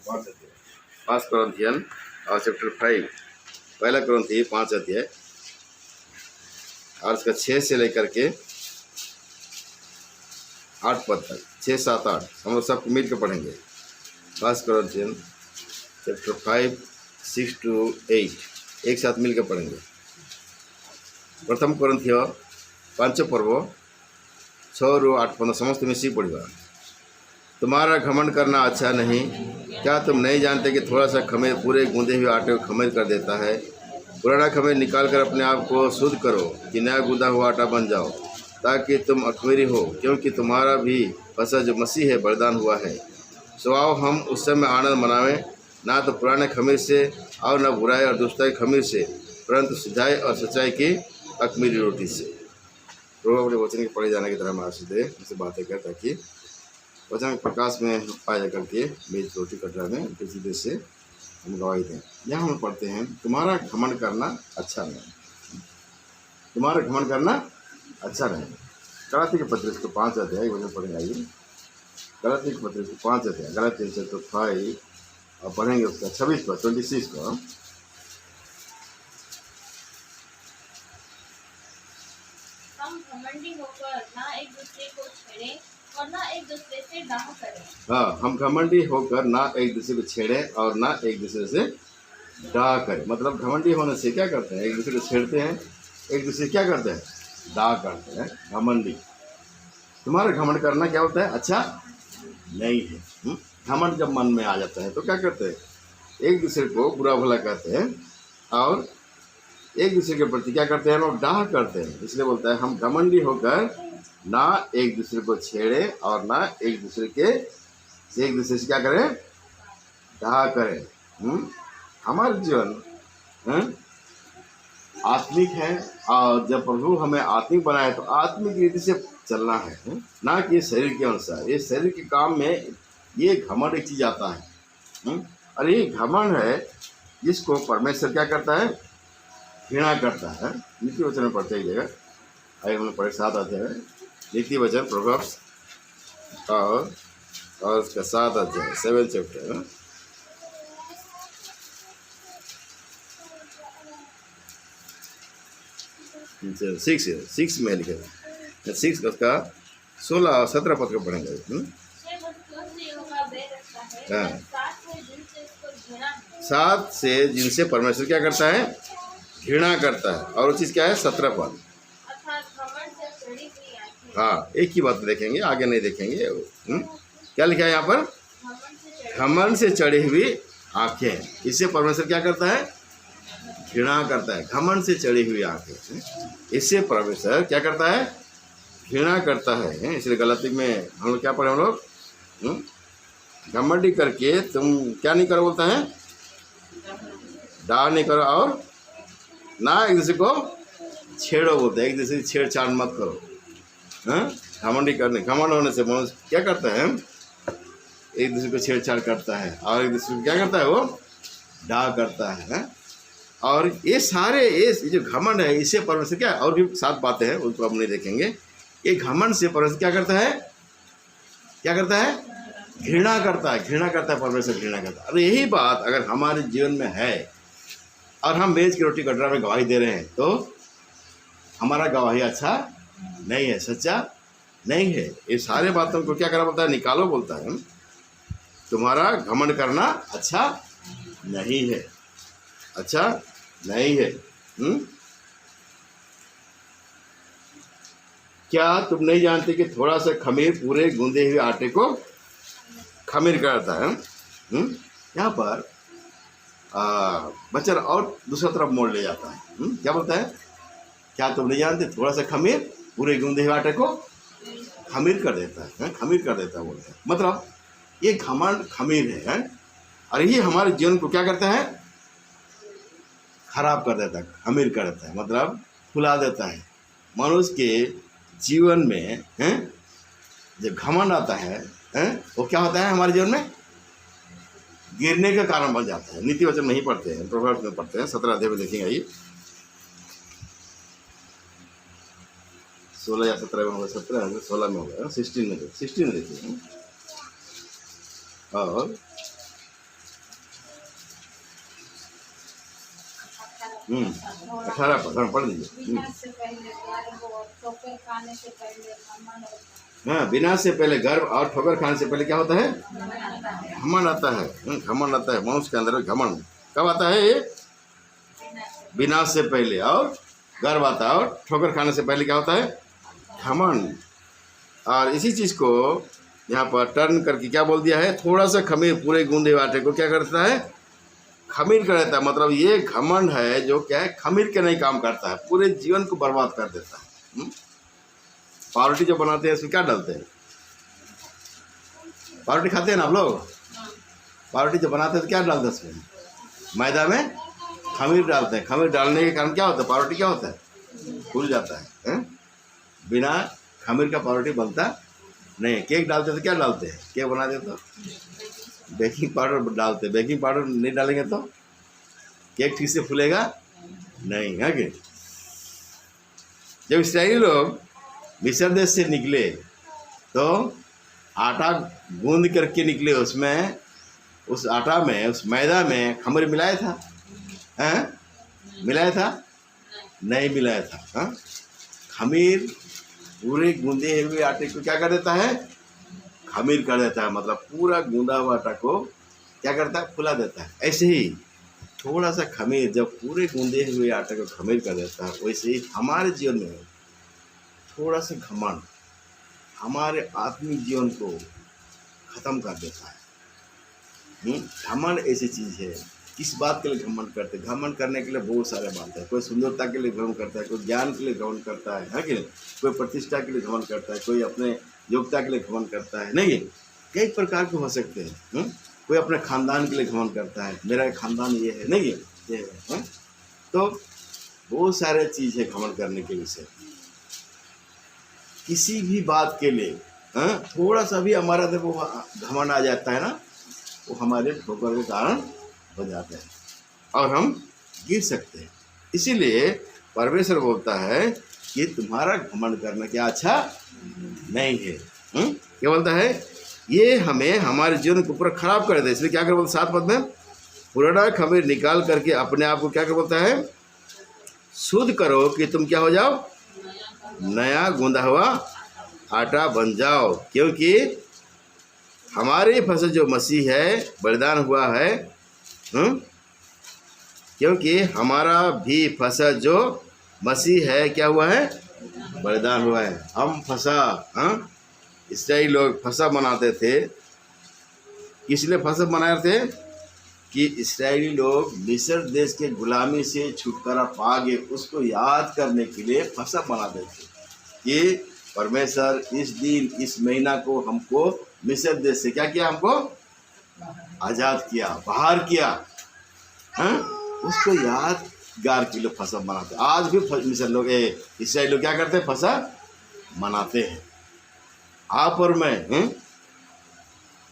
5 Corinthian और chapter 5 पहला कोरिन्थी 5 अध्याय और इसका 6 से लेकर के 8 पद तक 6, 7, 8 हम लोग सबको मिल के पढ़ेंगे। 1 कोरिन्थियन चैप्टर 5 6 to 8 एक साथ मिल के पढ़ेंगे। प्रथम कोरिन्थियो 5 पर्व 6 ରୁ 8 पद समस्त मिसी पढ़ा। तुम्हारा घमंड करना अच्छा नहीं। क्या तुम नहीं जानते कि थोड़ा सा खमीर पूरे गूंदे हुए आटे को खमीर कर देता है। पुराना खमीर निकाल कर अपने आप को शुद्ध करो कि नया गूंदा हुआ आटा बन जाओ, ताकि तुम अखमीरी हो, क्योंकि तुम्हारा भी फसह जो मसीह है बलिदान हुआ है। सो आओ हम उस समय आनंद मनावें, ना तो पुराने खमीर से और न बुराई और दुष्टाई खमीर से, परंतु सिधाई और सच्चाई की अखमीरी रोटी से। प्रभु अपने वचन के पढ़े जाने की तरह हमारा दे इससे बातें कर, ताकि वचन के प्रकाश में पाए जा करके मेज रोटी कटरा में किसी देश से हम गवाही दें। यहाँ हम पढ़ते हैं, तुम्हारा घमंड करना अच्छा नहीं। तुम्हारा घमंड करना अच्छा नहीं। गलाती के पत्र को 5 अध्याय वचन पढ़ेंगे। आइए गलाती के पत्र को 5 अध्याय गलाती से तो 5 और पढ़ेंगे उसका 26 पर 26 को। हम घमंडी होकर ना एक दूसरे को छेड़े और ना एक दूसरे से डाह करें। हाँ, हम घमंडी होकर ना एक दूसरे को छेड़े और ना एक दूसरे से डाह करें। मतलब घमंडी होने से क्या करते हैं, एक दूसरे को छेड़ते हैं, एक दूसरे क्या करते हैं, डाह करते हैं। घमंडी, तुम्हारा घमंड करना क्या होता है, अच्छा नहीं है। घमंड जब मन में आ जाता है तो क्या करते हैं, एक दूसरे को बुरा भला कहते हैं और एक दूसरे के प्रति क्या करते हैं, लोग डाह करते हैं। इसलिए बोलता है हम घमंडी होकर ना एक दूसरे को छेड़े और ना एक दूसरे से क्या करें, डाह करें। हमारा जीवन आत्मिक है और जब प्रभु हमें आत्मिक बनाए तो आत्मिक रीति से चलना है, ना कि शरीर के अनुसार। ये शरीर के काम में ये घमंड एक चीज़ आता है। और ये घमंड है जिसको परमेश्वर क्या करता है, घृणा करता है। नीति वचन में पढ़ते ही जगह आइए हमने पढ़े 7 अध्याय नीति वचन प्रोवर्ब्स और उसका 7 अध्याय 7 चैप्टर 6 में लिखे 6 उसका 16 और 17 पद को पढ़ेंगे। हाँ, 7 से जिनसे परमेश्वर क्या करता है, घृणा करता है। और वो चीज़ क्या है, 17 पद। हाँ, एक ही बात देखेंगे, आगे नहीं देखेंगे। क्या लिखा है यहाँ पर, घमंड से चढ़ी हुई आंखें। इससे परमेश्वर क्या करता है, घृणा करता है। घमंड से चढ़ी हुई आंखें, इससे परमेश्वर क्या करता है, घृणा करता है। इसलिए गलती में हम लोग क्या पढ़े, हम लोग घमंडी करके तुम क्या नहीं करो, बोलता है डाह नहीं करो और ना एक दूसरे को छेड़ो, बोलते हैं एक दूसरे की छेड़छाड़ मत करो। घमंडी करने, घमंड होने से मनुष्य क्या करता है, एक दूसरे को छेड़छाड़ करता है और एक दूसरे को क्या करता है, वो डाह करता है। और ये सारे ये जो घमंड है, इससे परमेश्वर क्या, और भी 7 बातें हैं उनको हम नहीं देखेंगे। ये घमंड से परमेश्वर क्या करता है, घृणा करता है। परमेश्वर घृणा करता है। और यही बात अगर हमारे जीवन में है और हम मेज की रोटी कटरा में गवाही दे रहे हैं तो हमारा गवाही अच्छा नहीं है, सच्चा नहीं है। ये सारे बातों को क्या करना बोलता है, निकालो बोलता है। तुम्हारा घमंड करना अच्छा नहीं है, अच्छा नहीं है। क्या तुम नहीं जानते कि थोड़ा सा खमीर पूरे गूंदे हुए आटे को खमीर करता है। यहाँ पर बच्चा और दूसरा तरफ मोड़ ले जाता है। क्या बोलता है, क्या तुम नहीं जानते थोड़ा सा खमीर पूरे गूंदे हुए आटे को खमीर कर देता है, खमीर कर देता है बोलते हैं। मतलब ये घमंड खमीर है और ये हमारे जीवन को क्या करता है, खराब कर देता है, खमीर कर देता है, मतलब फुला देता है। मनुष्य के जीवन में जब घमंड आता है वो क्या होता है, हमारे जीवन में गिरने का कारण बन जाता है। नीति वचन नहीं पढ़ते हैं, प्रोवर्ब्स में पढ़ते हैं। 17 अध्याय में देखेंगे, आइए 16 या 17 में होगा, 17 16 में होगा, 16 में देखिए। और 18 पढ़ लीजिए। विनाश से पहले गर्भ और ठोकर खाने से पहले घमंड होता हाँ, विनाश से पहले गर्व और ठोकर खाने से पहले क्या होता है? है। घमंड आता है। घमंड आता है मनुष्य के अंदर। घमंड कब आता है? ये विनाश से पहले। और गर्व आता है, और ठोकर खाने से पहले क्या होता है? घमंड। और इसी चीज़ को यहाँ पर टर्न करके क्या बोल दिया है? थोड़ा सा खमीर पूरे गूंदे हुए आटे को क्या करता है? खमीर कर देता है। मतलब ये घमंड है जो क्या है? खमीर के नहीं काम करता है, पूरे जीवन को बर्बाद कर देता है। पावरोटी जो बनाते हैं इसमें क्या डालते हैं? पावरोटी खाते हैं ना आप लोग? पावरोटी जो बनाते हैं तो क्या डालते हैं उसमें? मैदा में खमीर डालते हैं। खमीर डालने के कारण क्या होता है? पावरोटी क्या होता है? फूल जाता है। बिना खमीर का पावरोटी बनता नहीं। केक डालते तो क्या डालते हैं? केक बनाते तो बेकिंग पाउडर डालते। बेकिंग पाउडर नहीं डालेंगे तो केक ठीक से फूलेगा नहीं, है कि? जब इस्राएली लोग मिस्र देश से निकले तो आटा गूंद करके निकले। उसमें उस आटा में, उस मैदा में खमीर मिलाया था? हैं? मिलाया था? नहीं मिलाया था। हाँ, खमीर पूरे गूंदे हुए आटे को क्या कर देता है? खमीर कर देता है। मतलब पूरा गूंदा हुआ आटा को क्या करता है? फुला देता है। ऐसे ही थोड़ा सा खमीर जब पूरे गूंदे हुए आटे को खमीर कर देता है, वैसे ही हमारे जीवन में थोड़ा सा घमंड हमारे आत्मिक जीवन को ख़त्म कर देता है। घमंड ऐसी चीज़ है। किस बात के लिए घमंड करते हैं? घमंड करने के लिए बहुत सारे बात है। कोई सुंदरता के लिए घमंड करता है, कोई ज्ञान के लिए घमंड करता है कि नहीं? कोई प्रतिष्ठा के लिए घमंड करता है, कोई अपने योग्यता के लिए घमंड करता है, नहीं? कई प्रकार के हो सकते हैं। कोई अपने खानदान के लिए घमंड करता है, मेरा खानदान ये है, नहीं ये है। तो बहुत सारे चीज़ है घमंड करने के विषय। किसी भी बात के लिए थोड़ा सा भी हमारा देखो घमंड आ जाता है ना, वो हमारे ठोकर के कारण हो जाता है और हम गिर सकते हैं। इसीलिए परमेश्वर बोलता है कि तुम्हारा घमंड करना क्या अच्छा नहीं है। क्या बोलता है? ये हमें हमारे जीवन को पूरा खराब कर देता है। इसलिए क्या कर बोलता है 7 पद में? पुराना खमीर निकाल करके अपने आप को क्या कर बोलता है? शुद्ध करो कि तुम क्या हो जाओ? नया गूंदा हुआ आटा बन जाओ। क्योंकि हमारी फसल जो मसीह है बलिदान हुआ है। क्योंकि हमारा भी फसल जो मसीह है क्या हुआ है? बलिदान हुआ है। हम फसा इसराइली लोग फसा बनाते थे। इसलिए फसा बनाए थे कि इसराइली लोग मिस्र देश के गुलामी से छुटकारा पा गए, उसको याद करने के लिए फसा बनाते थे कि परमेश्वर इस दिन इस महीना को हमको मिस्र देश से क्या किया? हमको आज़ाद किया, बाहर किया। उसको यादगार के लिए फसा बनाते। आज भी मिस्र लोग इसराइली लोग क्या करते हैं? फसा मनाते हैं। आप और मैं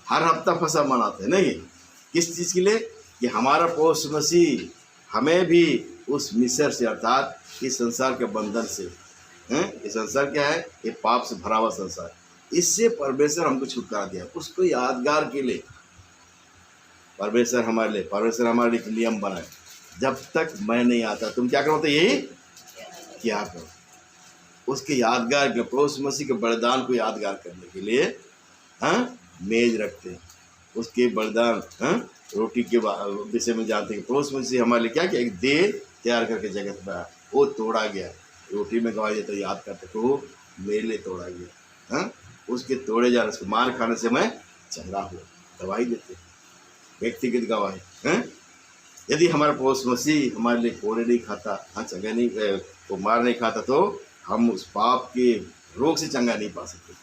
हर हफ्ता फसा मनाते हैं, नहीं? किस चीज़ के लिए? कि हमारा पौष मसीह हमें भी उस मिस्र से अर्थात इस संसार के बंधन से, ये संसार क्या है? ये पाप से भरा हुआ संसार, इससे परमेश्वर हमको छुटकारा दिया। उसको यादगार के लिए परमेश्वर हमारे लिए एक नियम बनाए, जब तक मैं नहीं आता तुम क्या करो? तो यही क्या करो? उसके यादगार के पौष मसीह के बलिदान को यादगार करने के लिए मेज रखते हैं। उसके बलिदान रोटी के विषय में जानते हैं। पौष मसीह हमारे लिए क्या किया? एक देह तैयार करके जगत में आया, वो तोड़ा गया। रोटी में गवाही देते याद करते तो वो मेरे लिए तोड़ा गया। उसके तोड़े जाने से, मार खाने से मैं चंगा हुआ, गवाही देते, व्यक्तिगत गवाही। यदि हमारा पौष मसीह हमारे लिए कोड़े नहीं खाता, चंगा नहीं, तो मार नहीं खाता, तो हम उस पाप के रोग से चंगा नहीं पा सकते।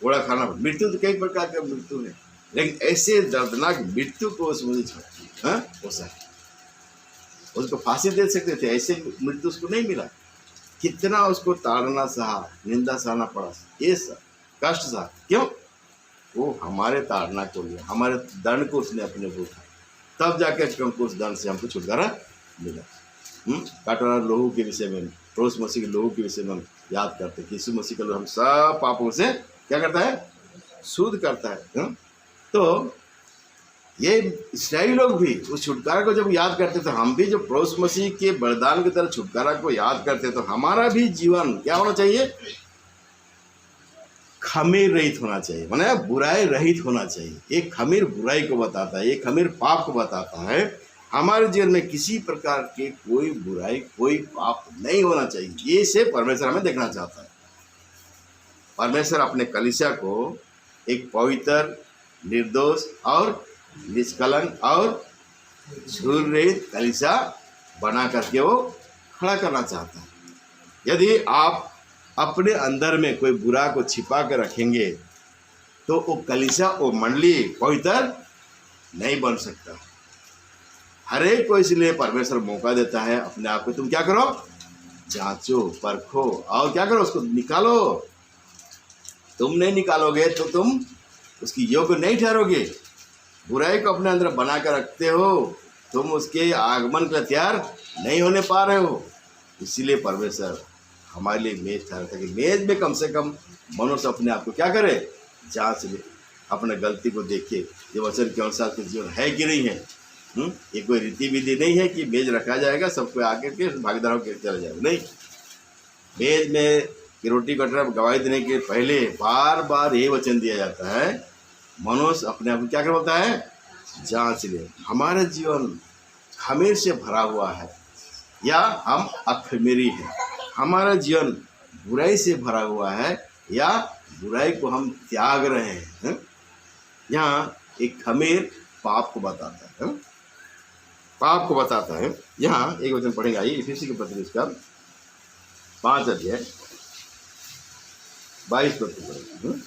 कोड़ा खाना, मृत्यु तो कई प्रकार का मृत्यु है, लेकिन ऐसे दर्दनाक मृत्यु को उस मुझे हो सकता, उसको फांसी दे सकते थे, ऐसे मृत्यु उसको नहीं मिला। कितना उसको ताड़ना सहा, निंदा सहना पड़ा, ये सब कष्ट सहा। क्यों? वो हमारे ताड़ना को लिया, हमारे दंड को उसने अपने को उठाया, तब जाकर हमको उस दंड से हमको छुटकारा मिला। काटोरा लोहू के विषय में, पौष मसीह के लोहू के विषय में हम याद करते हैं कि यीशु मसीह का लोहू हम सब पापों से क्या करता है? शुद्ध करता है। तो ये इस्राएली लोग भी उस छुटकारा को जब याद करते तो हम भी जब प्रभु मसीह के बलिदान की तरह छुटकारा को याद करते तो हमारा भी जीवन क्या होना चाहिए? खमीर रहित होना चाहिए, माने बुराई रहित होना चाहिए। एक खमीर बुराई को बताता है, एक खमीर पाप को बताता है। हमारे जीवन में किसी प्रकार के कोई बुराई, कोई पाप नहीं होना चाहिए। ये से परमेश्वर हमें देखना चाहता है। परमेश्वर अपने कलीसिया को एक पवित्र, निर्दोष और निष्कलंक और झूल रहित कलीसिया बना करके वो खड़ा करना चाहता है। यदि आप अपने अंदर में कोई बुरा को छिपा कर रखेंगे तो वो कलीसिया, वो मंडली पवित्र नहीं बन सकता। हर एक को इसलिए परमेश्वर मौका देता है अपने आप को तुम क्या करो? जांचो, परखो और क्या करो? उसको निकालो। तुम नहीं निकालोगे तो तुम उसकी योग्य नहीं ठहरोगे। बुराई को अपने अंदर बना कर रखते हो, तुम उसके आगमन के तैयार नहीं होने पा रहे हो। इसीलिए परमेश्वर हमारे लिए मेज ठहराता है कि मेज में कम से कम मनुष्य अपने आप को क्या करे? जांच ले, अपने गलती को देखे, ये वचन के अनुसार के जीवन है कि नहीं है। ये कोई रीति विधि नहीं है कि मेज रखा जाएगा, सबको आके के भागीदारों के चला जाएगा। नहीं, मेज में कि रोटी कटोरा गवाही देने के पहले बार बार ये वचन दिया जाता है, मनुष्य अपने आप को क्या कर बोलता है? जांच ले। हमारा जीवन खमीर से भरा हुआ है या हम अखमीरी हैं? हमारा जीवन बुराई से भरा हुआ है या बुराई को हम त्याग रहे हैं? यहाँ एक खमीर पाप को बताता है, पाप को बताता है। यहाँ एक वचन पढ़ेगा, आइए इफिसी के पत्र इसका 5 अध्याय 22 पद पढ़ेगा।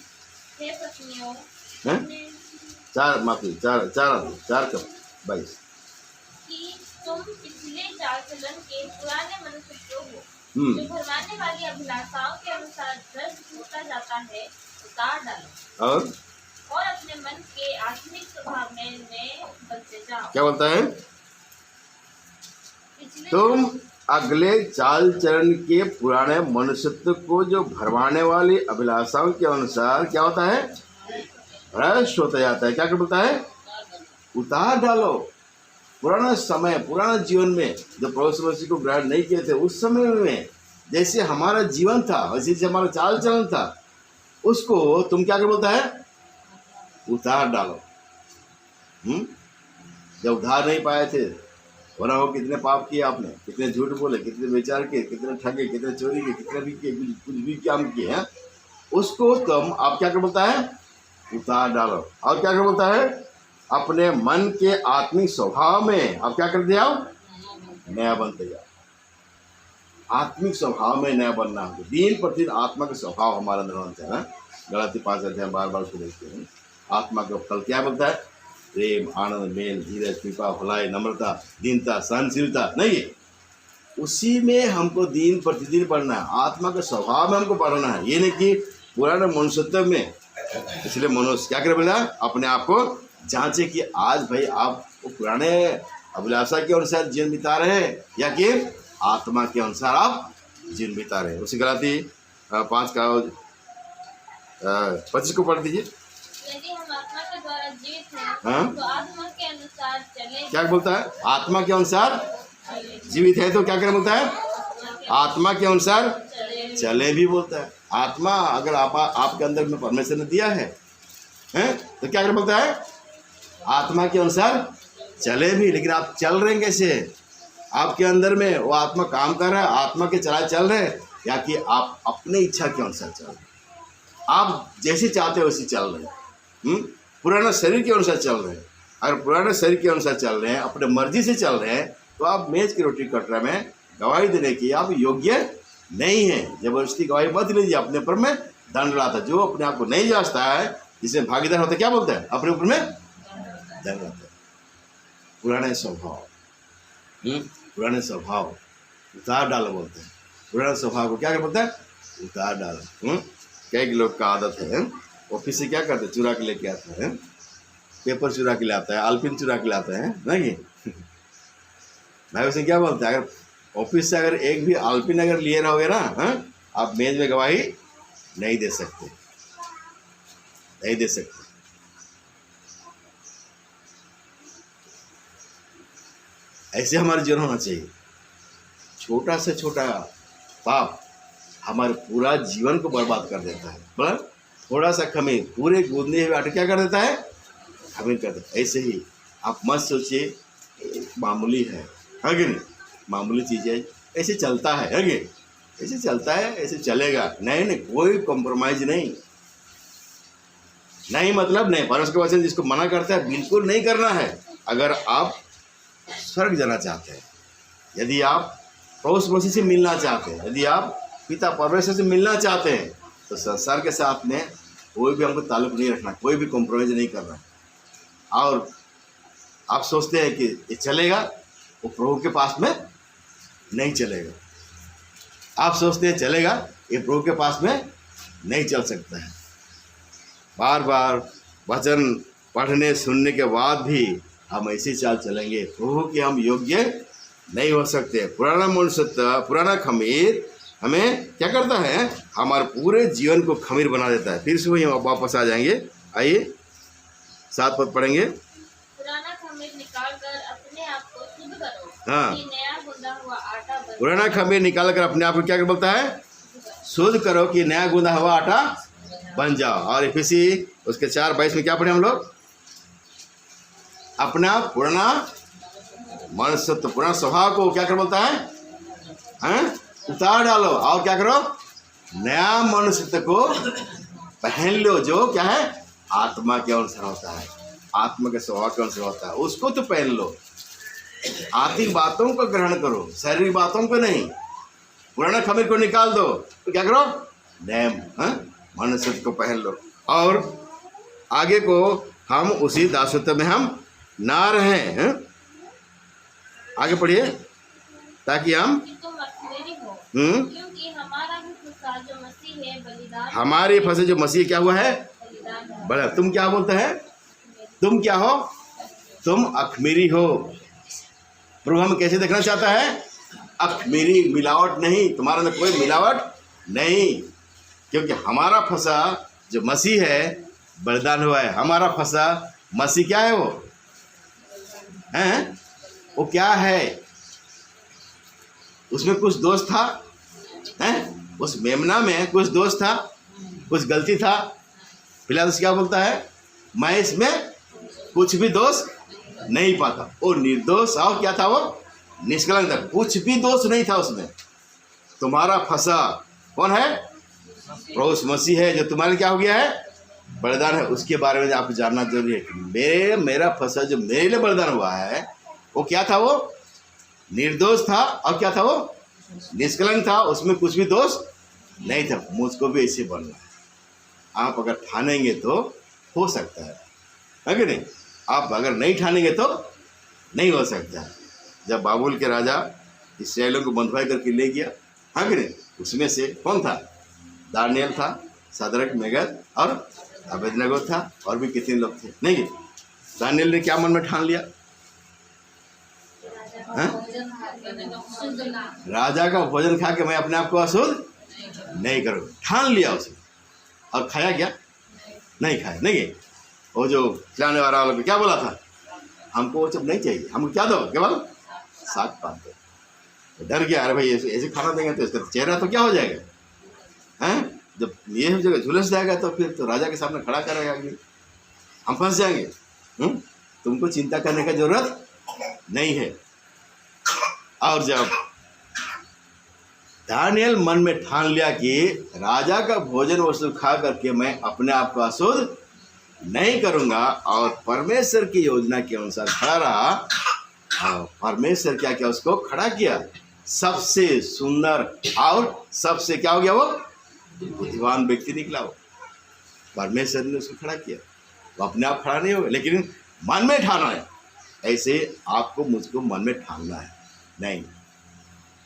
चार कब 22 कि तुम पिछले चाल चलन के पुराने मनुष्य को हो जो भरमाने वाली अभिलाषाओं के अनुसार भ्रष्ट होता जाता है, उतार डालो और अपने मन के आत्मिक स्वभाव में नए बनते जाओ। क्या बोलता है? तुम अगले चाल चलन के पुराने मनुष्यत्व को जो भरमाने वाली अभिलाषाओं के अनुसार क्या होता है? भ्रष्ट होता जाता है। क्या बोलता है? उतार डालो। पुराना समय, पुराना जीवन में जो प्रभु मसीह को ग्रहण नहीं किए थे, उस समय में जैसे हमारा जीवन था, वैसे जैसे हमारा चाल चलन था, उसको तुम क्या बोलता है? उतार डालो। जब उधार नहीं पाए थे, वरना हो कितने पाप किए आपने, कितने झूठ बोले, कितने बेचार किए, कितने ठगे, कितने चोरी किए, कितने भी किए, कुछ भी काम किए हैं, उसको तुम आप क्या बोलता है? उतार डालो। और क्या बोलता है? अपने मन के आत्मिक स्वभाव में आप क्या कर दिया? नया बनते जाओ। आत्मिक स्वभाव में नया बनना है। दिन प्रतिदिन आत्मा का स्वभाव हमारे अंदर होना चाहिए ना। गलाती 5 अध्याय बार बार उसको देखते हैं। आत्मा का फल क्या बोलता है? प्रेम, आनंद, मेल, धीरज, कृपा, भलाई, नम्रता, दीनता, सहनशीलता। नहीं, उसी में हमको दिन प्रतिदिन बढ़ना है। आत्मा के स्वभाव में हमको बढ़ना है, ये नहीं कि पुराने मनुष्यत्व में। इसलिए मनुष्य क्या करे? बोला अपने आप को जांचे कि आज भाई आप वो पुराने अभिलाषा के अनुसार जीवन बिता रहे हैं या कि आत्मा के अनुसार आप जीवन बिता रहे हैं। उसी गलाती 5 का 25 को पढ़ दीजिए। यदि हम आत्मा के द्वारा जीवित हैं, हाँ? तो आत्मा के अनुसार चले। क्या बोलता है? आत्मा के अनुसार जीवित है तो क्या करे बोलता है? आत्मा के अनुसार चले भी बोलता है। आत्मा अगर आपके अंदर में परमेश्वर ने दिया है तो क्या करे बोलता है? आत्मा के अनुसार चले भी। लेकिन आप चल रहे हैं कैसे? आपके अंदर में वो आत्मा काम कर रहा है, आत्मा के चला चल रहे हैं, या कि आप अपने इच्छा के अनुसार चल रहे हैं? आप जैसे चाहते हो वैसे चल रहे हैं। पुराना शरीर के अनुसार चल रहे हैं। अगर पुराने शरीर के अनुसार चल रहे हैं, अपने मर्जी से चल रहे हैं, तो आप मेज की रोटी कटोरा में गवाही देने की आप योग्य नहीं है। जबरदस्ती गवाही मत लीजिए। अपने ऊपर में दंड लाता। जो अपने आप को नहीं जांचता है, जिसमें भागीदार होता है, क्या बोलता है? अपने ऊपर में दंड लाता है। पुराने स्वभाव, पुराने स्वभाव उतार डालो बोलते हैं। पुराने स्वभाव को क्या बोलता है? उतार डालो। कई लोग का आदत है, ऑफिस से क्या करते हैं? चुरा के लेके आते हैं, पेपर चुरा के लाता है, आलपिन चुरा के लाते हैं, नहीं भाई उसे क्या बोलते हैं? अगर ऑफिस से अगर एक भी आलपिन अगर लिए रहोगे ना, आप मेज में गवाही नहीं दे सकते, नहीं दे सकते। ऐसे हमारा जीवन होना चाहिए। छोटा से छोटा पाप हमारे पूरा जीवन को बर्बाद कर देता है। पर थोड़ा सा खमीर पूरे गूंदे हुए आटे क्या कर देता है? खमीर कर देता है। ऐसे ही आप मत सोचिए मामूली है कि नहीं, मामूली चीज़ है, ऐसे चलता है कि ऐसे चलता है, ऐसे चलेगा। नहीं नहीं, कोई कॉम्प्रोमाइज नहीं, नहीं मतलब नहीं। परमेश्वर का वचन जिसको मना करता है बिल्कुल नहीं करना है। अगर आप स्वर्ग जाना चाहते हैं, यदि आप प्रभु मसीह से मिलना चाहते हैं, यदि आप पिता परमेश्वर से मिलना चाहते हैं, तो संसार के साथ में कोई भी हमको ताल्लुक नहीं रखना, कोई भी कॉम्प्रोमाइज नहीं करना। और आप सोचते हैं कि ये चलेगा, वो प्रभु के पास में नहीं चलेगा। आप सोचते हैं चलेगा, ये प्रभु के पास में नहीं चल सकता है। बार बार वचन पढ़ने सुनने के बाद भी हम ऐसी चाल चलेंगे, प्रभु के हम योग्य नहीं हो सकते। पुराना मनुष्यत्व, पुराना खमीर हमें क्या करता है? हमारे पूरे जीवन को खमीर बना देता है। फिर से वही वापस आ जाएंगे। आइए 7 पद पढ़ेंगे। पुराना खमीर निकाल कर अपने आप को शुद्ध करो, हाँ। कि नया गूंदा हुआ आटा बन पुराना खमीर निकाल कर अपने आप को क्या बोलता है? शुद्ध करो कि नया गूंदा हुआ आटा बन जाओ। और इफिसी उसके 4:22 में क्या पढ़े हम लोग? अपना पुराना मनुष्यत्व, पुराना स्वभाव को क्या कर बोलता है? हैं? उतार डालो और क्या करो? नया मनुष्यत्व को पहन लो, जो क्या है? आत्मा के अनुसार होता है, आत्मा के स्वभाव के अनुसार होता है, उसको तो पहन लो। आत्मिक बातों को ग्रहण करो, शारीरिक बातों को नहीं। पुराना खमीर को निकाल दो तो क्या करो? नए मनुष्यत्व को पहन लो। और आगे को हम उसी दासत्व में हम ना रहें। आगे पढ़िए, ताकि हम तुम अखमेरी हो, क्योंकि हमारा भी फंसा जो मसीह है बलिदान, हमारे फंसे जो मसीह क्या हुआ है? बलिदान है। बड़ा तुम क्या बोलते हैं? तुम क्या हो? तुम अखमीरी हो। प्रभु हमें कैसे देखना चाहता है? अखमीरी, मिलावट नहीं, तुम्हारे अंदर कोई मिलावट नहीं। क्योंकि हमारा फंसा जो मसीह है बलिदान हुआ है। हमारा फंसा मसीह क्या है? वो हैं? वो क्या है? उसमें कुछ दोष था हैं? उस मेमना में कुछ दोष था, कुछ गलती था। पिलातुस क्या बोलता है? मैं इसमें कुछ भी दोष नहीं पाता। वो निर्दोष और क्या था? वो निष्कलंक था, कुछ भी दोष नहीं था उसमें। तुम्हारा फंसा कौन है? प्रभु मसीह है, जो तुम्हारे क्या हो गया है? बलिदान है। उसके बारे में आपको जानना जरूरी है कि मेरा फंसा जो मेरे लिए बलिदान हुआ है वो क्या था? वो निर्दोष था और क्या था? वो निष्कलंक था, उसमें कुछ भी दोष नहीं था। मुझको भी ऐसे बनना है। आप अगर ठानेंगे तो हो सकता है कि नहीं? आप अगर नहीं ठानेंगे तो नहीं हो सकता है। जब बाबुल के राजा इस्राएलियों को बंधुआई करके ले गया, हाँ कि नहीं, उसमें से कौन था? दानियल था, सदरक, मेगद और अबेदनगो था, और भी कितने लोग थे। नहीं, दानियल ने क्या मन में ठान लिया? राजा का भोजन खा के मैं अपने आप को अशुद्ध नहीं करूँ, ठान लिया उसने। और खाया क्या? नहीं खाया। नहीं, वो जो खिलाने वाला क्या बोला था? हमको वो सब नहीं चाहिए, हमको क्या दो? केवल साग पात दो। डर गया, अरे भाई ऐसे खाना देंगे तो इसका चेहरा तो क्या हो जाएगा? हैं? जब ये जगह झुलस जाएगा तो फिर तो राजा के सामने खड़ा करेगा, हम फंस जाएंगे। तुमको चिंता करने की जरूरत नहीं है। और जब दानियल मन में ठान लिया कि राजा का भोजन वस्तु खा करके मैं अपने आप को अशुद्ध नहीं करूंगा, और परमेश्वर की योजना के अनुसार खड़ा रहा, और परमेश्वर क्या क्या उसको खड़ा किया? सबसे सुंदर और सबसे क्या हो गया? वो बुद्धिमान व्यक्ति निकला। वो परमेश्वर ने उसको खड़ा किया। वो अपने आप खड़ा नहीं होगा, लेकिन मन में ठाना है। ऐसे आपको मुझको मन में ठानना है। नहीं,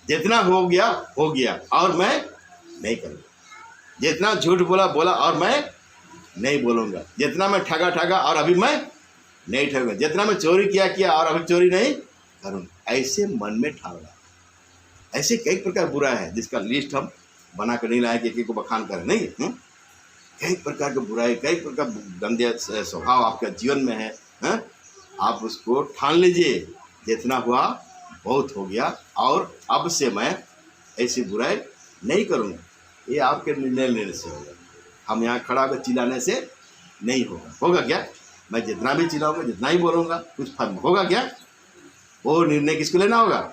जितना हो गया हो गया, और मैं नहीं करूँगा। जितना झूठ बोला बोला, और मैं नहीं बोलूँगा। जितना मैं ठगा ठगा, और अभी मैं नहीं ठगूंगा। जितना मैं चोरी किया, और अभी चोरी नहीं करूँगा। ऐसे मन में ठानना। ऐसे कई प्रकार बुरा है जिसका लिस्ट हम बना कर नहीं लाए कि एक को बखान करें। नहीं, कई प्रकार की बुराई, कई प्रकार गंदे स्वभाव आपका जीवन में है। आप उसको ठान लीजिए, जितना हुआ बहुत हो गया और अब से मैं ऐसी बुराई नहीं करूँगा। ये आपके निर्णय लेने से होगा। हम यहाँ खड़ा होकर चिल्लाने से नहीं होगा। होगा क्या? मैं जितना भी चिल्लाऊंगा, जितना ही बोलूँगा, कुछ फर्क होगा क्या? वो निर्णय किसको लेना होगा?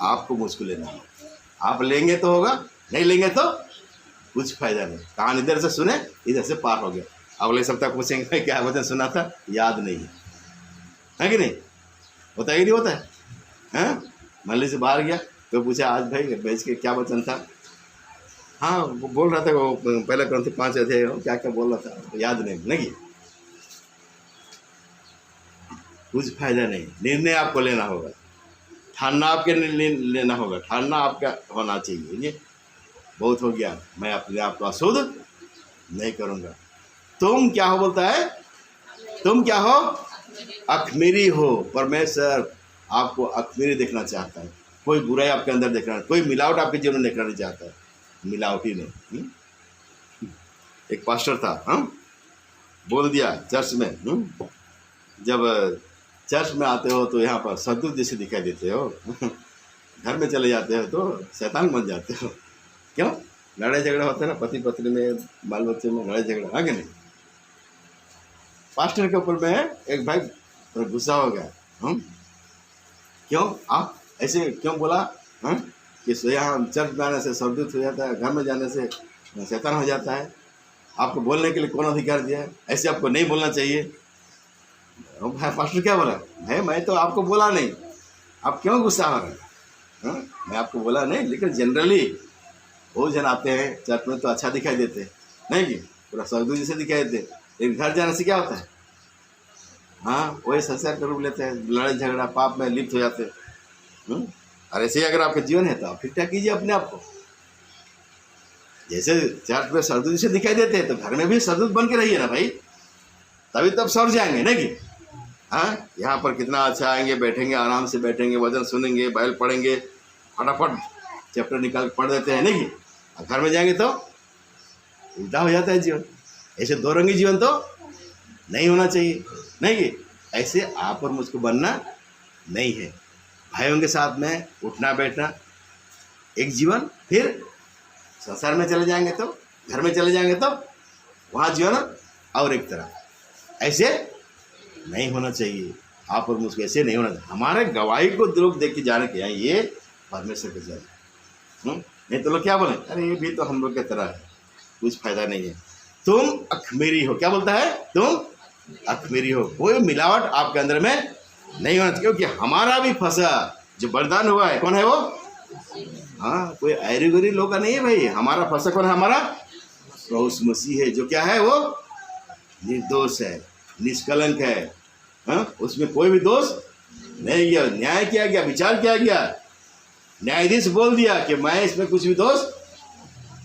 आपको, मुझको लेना होगा। आप लेंगे तो होगा, नहीं लेंगे तो कुछ फायदा नहीं। कान इधर से सुने, इधर से पार हो गया। अगले सप्ताह पूछेंगे क्या वचन सुना था, याद नहीं है कि नहीं? होता है कि नहीं होता है? हाँ, मंडली से बाहर गया तो पूछा आज भाई बैच के क्या वचन था? हाँ, वो बोल रहा था, वो पहले कौन थे 5 अध्याय क्या क्या बोल रहा था, तो याद नहीं। कुछ फायदा नहीं। निर्णय आपको लेना होगा, ठानना आपके लेना होगा, ठानना आपका होना चाहिए। ये बहुत हो गया, मैं अपने आप को अशुद्ध नहीं करूँगा। तुम क्या हो बोलता है? तुम क्या हो? अखमीरी हो। परमेश्वर आपको अखमीरी देखना चाहता है। कोई बुराई आपके अंदर देखना, कोई मिलावट आपके जीवन में देखना नहीं चाहता है। मिलावटी नहीं। एक पास्टर था, बोल दिया चर्च में, जब चर्च में आते हो तो यहाँ पर सद्दूत जैसे दिखाई देते हो, घर में चले जाते हो तो शैतान बन जाते हो। क्यों? लड़ाई झगड़ा होता है ना, पति पत्नी में, बाल बच्चे में लड़ाई झगड़ा, आगे नहीं। पास्टर के ऊपर में एक भाई गुस्सा हो गया। क्यों आप ऐसे क्यों बोला? कि यहाँ चर्च में आने से सद्दूत हो जाता है, घर में जाने से शैतान हो जाता है। आपको बोलने के लिए कौन अधिकार दिया है? ऐसे आपको नहीं बोलना चाहिए। भाई पास्टर क्या बोला? भाई मैं तो आपको बोला नहीं, आप क्यों गुस्सा हो रहे हैं? मैं आपको बोला नहीं, लेकिन जनरली वो जन आते हैं चर्च में तो अच्छा दिखाई देते हैं, नहीं कि पूरा सद्दूत जैसे दिखाई देते, लेकिन घर जाने से क्या होता है? हाँ, वही संसार का रूप लेते हैं, लड़ाई झगड़ा पाप में लिप्त हो जाते हैं। और ऐसे ही अगर आपका जीवन है तो आप ठीक ठाक कीजिए अपने आप को। जैसे चर्च में सद्दूत जैसे दिखाई देते हैं तो घर में भी सद्दूत बन के रहिए ना भाई, तभी तब सर जाएंगे, नहीं कि? हाँ, यहाँ पर कितना अच्छा आएंगे, बैठेंगे, आराम से बैठेंगे, वचन सुनेंगे, बाइबल पढ़ेंगे, फटाफट चैप्टर निकाल पढ़ देते हैं, नहीं कि? घर में जाएंगे तो उल्टा हो जाता है जीवन। ऐसे दो रंगी जीवन तो नहीं होना चाहिए, नहीं कि? ऐसे आप और मुझको बनना नहीं है। भाइयों के साथ में उठना बैठना एक जीवन, फिर संसार में चले जाएंगे तो, घर में चले जाएंगे तो वहाँ जीवन और एक तरह। ऐसे नहीं होना चाहिए। आप और मुझको ऐसे नहीं होना चाहिए। हमारे गवाही को लोग देख के जाने के ये परमेश्वर के जाने, नहीं तो लोग क्या बोले? अरे ये भी तो हम लोग की तरह है, कुछ फायदा नहीं है। तुम अखमीरी हो। क्या बोलता है? तुम अखमीरी हो। कोई मिलावट आपके अंदर में नहीं होना चाहिए, क्योंकि हमारा भी फंसा जो वरदान हुआ है, कौन है वो? हाँ, कोई ऐरी गरी लोग का नहीं है भाई। हमारा फंसा कौन है? हमारा प्रभु मसीह है, जो क्या है? वो निर्दोष है, निष्कलंक है। हाँ, उसमें कोई भी दोष नहीं गया। न्याय किया गया, विचार किया गया, न्यायाधीश बोल दिया कि मैं इसमें कुछ भी दोष,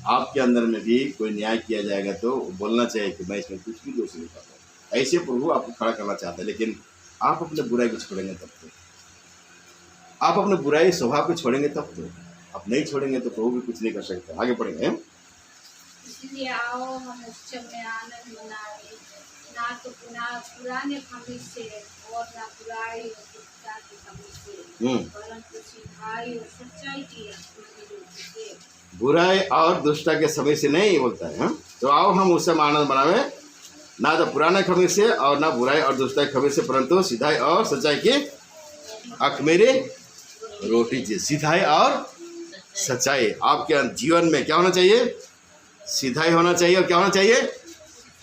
आपके अंदर में भी कोई न्याय किया जाएगा तो बोलना चाहिए कि मैं इसमें कुछ भी दोष नहीं पाता। ऐसे प्रभु आपको खड़ा करना चाहता है, लेकिन आप अपने बुराई को छोड़ेंगे तब तो, आप अपने बुराई स्वभाव को छोड़ेंगे तब तो, आप नहीं छोड़ेंगे तो प्रभु भी कुछ नहीं कर सकता। आगे पढ़ेंगे। इसलिए आओ हम उत्सव में आनंद मनाएं, ना तो पुराने खमीर से और ना बुराई और दुष्टता की खमीर से, परंतु सिधाई और सच्चाई की रोटी से। बुराई और दुष्टता के समय से नहीं बोलता है। तो आओ हम उत्सव में आनंद मनावे, ना तो पुराने खमीर से और ना बुराई और दुष्टता की खमीर से, परंतु सिधाई और सच्चाई की अखमीरी रोटी से। सिधाई और सच्चाई आपके जीवन में क्या होना चाहिए? सिधाई होना चाहिए, और क्या होना चाहिए?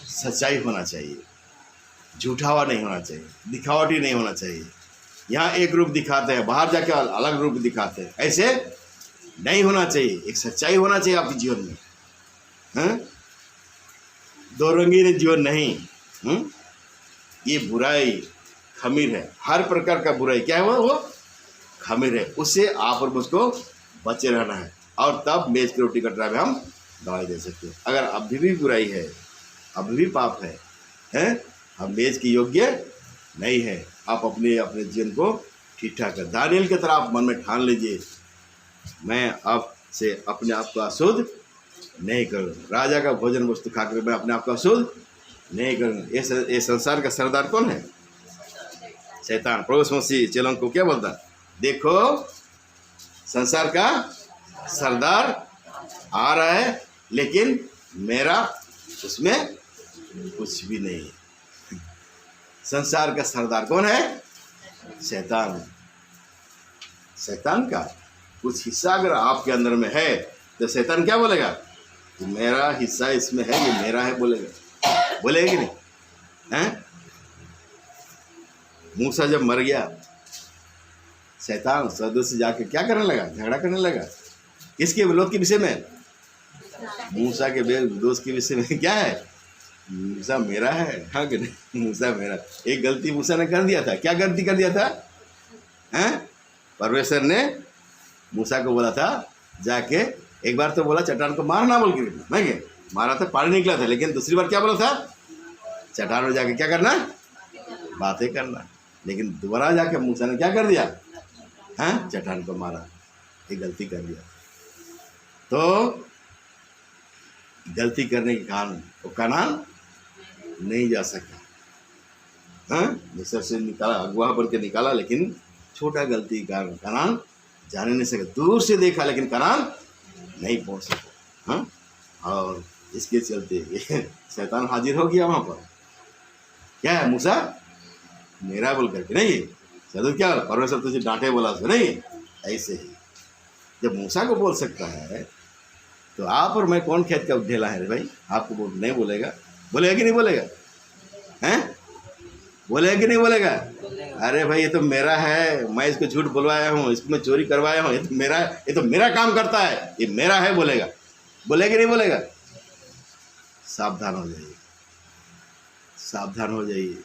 सच्चाई होना चाहिए। झूठावा नहीं होना चाहिए, दिखावटी नहीं होना चाहिए। यहाँ एक रूप दिखाते हैं, बाहर जाके अलग रूप दिखाते हैं, ऐसे नहीं होना चाहिए। एक सच्चाई होना चाहिए आपके जीवन में। दो रंगीन जीवन नहीं। ये बुराई खमीर है, हर प्रकार का बुराई क्या है? वो खमीर है। उससे आप और मुझको बचे रहना है, और तब मेज की रोटी कटरा में हम गवाही दे सकते हैं। अगर अभी भी बुराई है, अभी भी पाप है, हम मेज के योग्य नहीं है। आप अपने जीवन को ठीक ठाक कर, दानियल की तरह आप मन में ठान लीजिए, मैं आपसे अपने आप को अशुद्ध नहीं करूँ। राजा का भोजन वस्तु खाकर मैं अपने आप को अशुद्ध नहीं करूँ। ये संसार का सरदार कौन है? शैतान। प्रभु मसीह चेलों को क्या बोलता? देखो संसार का सरदार आ रहा है, लेकिन मेरा उसमें कुछ भी नहीं है। संसार का सरदार कौन है? शैतान। शैतान का कुछ हिस्सा अगर आपके अंदर में है तो शैतान क्या बोलेगा? कि मेरा हिस्सा इसमें है, ये मेरा है बोलेगा। बोलेगा कि नहीं? हैं? मूसा जब मर गया, शैतान सदस्य से जाके क्या करने लगा? झगड़ा करने लगा। किसके? लोग के विषय में? मूसा के दोस्त के विषय में। क्या है? मूसा मेरा है। हाँ कि नहीं? मूसा मेरा। एक गलती मूसा ने कर दिया था। क्या गलती कर दिया था? हैं? परमेश्वर ने मूसा को बोला था जाके, एक बार तो बोला चट्टान को मारना बोल के, नहीं मारा था, पानी निकला था। लेकिन दूसरी बार क्या बोला था? चट्टान में जाके क्या करना? बातें करना। लेकिन दोबारा जाके मूसा ने क्या कर दिया? हैं? चट्टान को मारा। एक गलती कर दिया। तो गलती करने के कारण वो कनान नहीं जा सका। हाँ, मिस्र से निकाला, अगुआ बन के निकाला, लेकिन छोटा गलती के कारण कनान जाने नहीं सका। दूर से देखा लेकिन कनान नहीं पहुंच सका। हाँ, और इसके चलते शैतान हाजिर हो गया वहाँ पर। क्या है? मूसा मेरा बोल करके नहीं, चलो क्या परमेश्वर तुझे डांटे बोला उसको नहीं। ऐसे ही जब मूसा को बोल सकता है तो आप और मैं कौन खेत का ढेला है रे भाई? आपको नहीं बोलेगा? बोलेगा कि नहीं बोलेगा? हैं? बोलेगा कि नहीं बोलेगा? अरे भाई ये तो मेरा है, मैं इसको झूठ बुलवाया हूँ, इसको मैं चोरी करवाया हूँ, ये तो मेरा काम करता है, ये मेरा है बोलेगा। बोलेगा कि नहीं बोलेगा? सावधान हो जाइए, सावधान हो जाइए।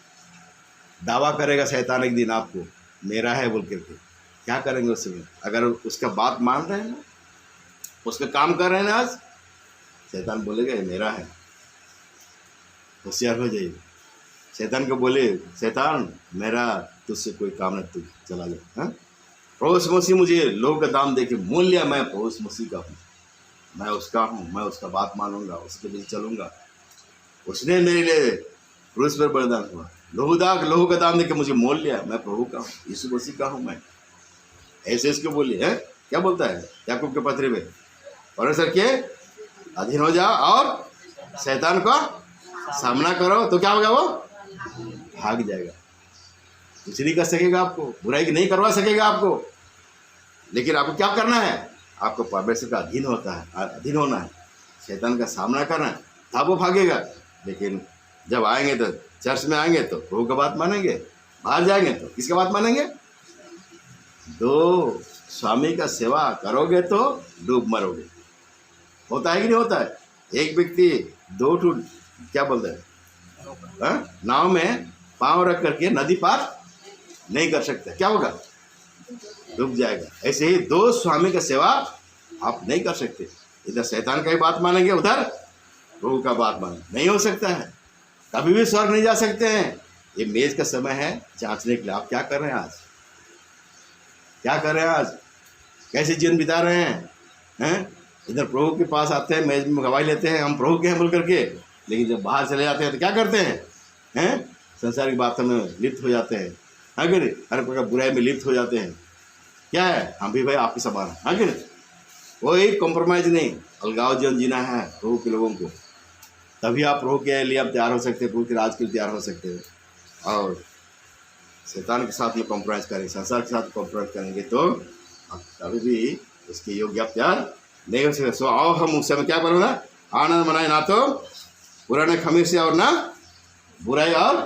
दावा करेगा शैतान एक दिन आपको मेरा है बोल करके। क्या करेंगे उस समय? अगर उसका बात मान रहे हैं ना, उसका काम कर रहे हैं ना, आज शैतान बोलेगा ये मेरा है। होशियार हो जाइए। शैतान को बोले शैतान मेरा तुझसे कोई काम नहीं, तू चला जा। हाँ, प्रभु मसीह मुझे लोगों का दाम दे के मोल लिया, मैं प्रभु मसीह का हूँ, मैं उसका हूँ, मैं उसका बात मानूंगा, उसके लिए चलूंगा। उसने मेरे लिए क्रूस पर बलिदान हुआ, लोगों का दाम दे के मुझे मोल लिया, मैं प्रभु का हूँ, यीशु मसीह का हूँ मैं। ऐसे इसको बोलिए। है क्या बोलता है याकूब के पत्र में? परमेश्वर के अधीन हो जाओ और शैतान का सामना करो तो क्या होगा? वो भाग जाएगा। कुछ नहीं कर सकेगा आपको, बुराई नहीं करवा सकेगा आपको। लेकिन आपको क्या करना है? आपको परमेश्वर का अधीन होना है, शैतान का सामना करना है, तब वो भागेगा। लेकिन जब आएंगे तो चर्च में आएंगे तो प्रभु का बात मानेंगे, बाहर जाएंगे तो किसका बात मानेंगे? दो स्वामी का सेवा करोगे तो डूब मरोगे। होता है कि नहीं होता है? एक व्यक्ति दो क्या बोलते हैं, नाव में पांव रख करके नदी पार नहीं कर सकते, क्या होगा? डूब जाएगा। ऐसे ही दो स्वामी का सेवा आप नहीं कर सकते। इधर शैतान का ही बात मानेंगे, उधर प्रभु का बात मानेंगे, नहीं हो सकता है। कभी भी स्वर्ग नहीं जा सकते हैं। ये मेज का समय है जांचने के लिए। आप क्या कर रहे हैं आज? क्या कर रहे हैं आज? कैसे जीवन बिता रहे हैं? इधर प्रभु के पास आते हैं, मेज में गवाही लेते हैं, हम प्रभु के हैं बोल करके, लेकिन जब बाहर चले जाते हैं तो क्या करते हैं? संसारिक बातों में लिप्त हो जाते हैं। हाँ कि नहीं? हर प्रकार बुराई में लिप्त हो जाते हैं। क्या है? हम भी भाई आपके समान है। हाँ कि नहीं? कोई कॉम्प्रोमाइज़ नहीं, अलगाव जीवन जीना है प्रभु के लोगों को। तभी आप प्रभु के लिए आप तैयार हो सकते हैं, प्रभु के राज के लिए तैयार हो सकते हैं। और शैतान के साथ में कॉम्प्रोमाइज़ करेंगे, संसार के साथ कॉम्प्रोमाइज़ करेंगे तो आप कभी भी उसके योग्य आप तैयार नहीं हो सकते। सो आओ हम उस समय क्या करो ना, आनंद मनाए, ना तो पुराने खमीर से और ना बुराई और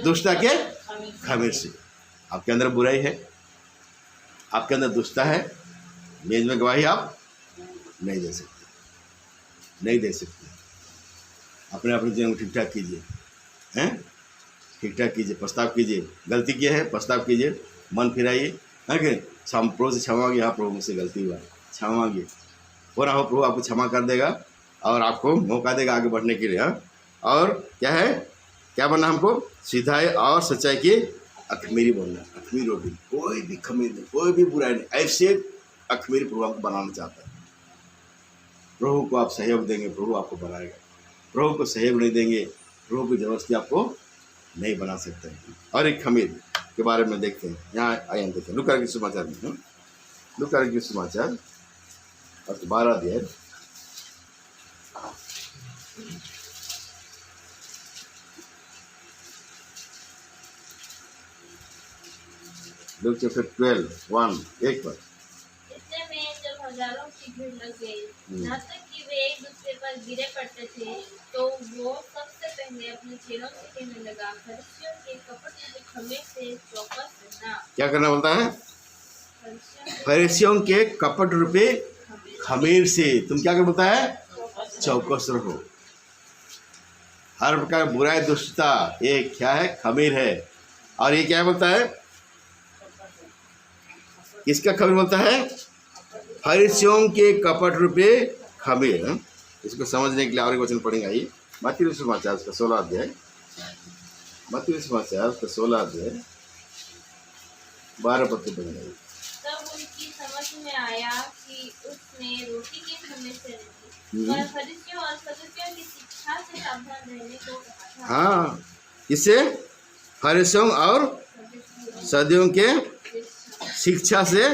दुष्टता के खमीर से। आपके अंदर बुराई है, आपके अंदर दुष्टता है, मेज में गवाही आप नहीं दे सकते, नहीं दे सकते। अपने जीवन को ठीक ठाक कीजिए, ठीक ठाक कीजिए, पछताव कीजिए। गलती किया है, पछताव कीजिए, मन फिराइए। है कि प्रभु से क्षमा मांगिए। हाँ प्रभु मुझसे गलती हुआ, क्षमा मांगिए, हो ना हो प्रभु आपको क्षमा कर देगा और आपको मौका देगा आगे बढ़ने के लिए। हाँ, और क्या है, क्या बनना हमको? सीधाई और सच्चाई की अखमीरी बनना, अखमीर रोटी, कोई भी खमीर नहीं, कोई भी बुराई नहीं, ऐसे अखमीरी प्रभु आपको बनाना चाहता है। प्रभु को आप सहयोग देंगे, प्रभु आपको बनाएगा। प्रभु को सहयोग नहीं देंगे, प्रभु की जबरदस्ती आपको नहीं बना सकते। और एक खमीर के बारे में देखते हैं। यहाँ आइए देखते हैं लूका के समाचार में। लूका के समाचार और 12 अध्याय लूक चैप्टर 12:1 1 पर। इतने में जब हजारों की भीड़ लग गई, यहाँ तक कि वे एक दूसरे पर गिरे पड़ते थे, तो वो सबसे पहले अपने चेलों से कहने लगा, फरिसियों के कपट के खमीर से चौकस रहना। क्या करना बोलता है? फरिसियों के कपट रूपी खमीर से तुम क्या कर बोलता है? चौकस रहो। हर प्रकार बुराई दुष्टता ये क्या है? खमीर है। और ये क्या बोलता है? किसका खमीर बोलता है? फरिसियों के कपट रूपी खमीर। इसको समझने के लिए और एक वचन पढ़ेंगे। आइए मत्ती समाचार उसका 16 अध्याय, मत्ती समाचार उसका 16 अध्याय 12 पद पढ़ेंगे। तब उनकी समझ में आया कि उसने रोटी के खमीर से नहीं, पर फरिसियों और सदूसियों की शिक्षा से सावधान रहने को कहा था। हाँ, इससे फरिसियों और सदूसियों के शिक्षा से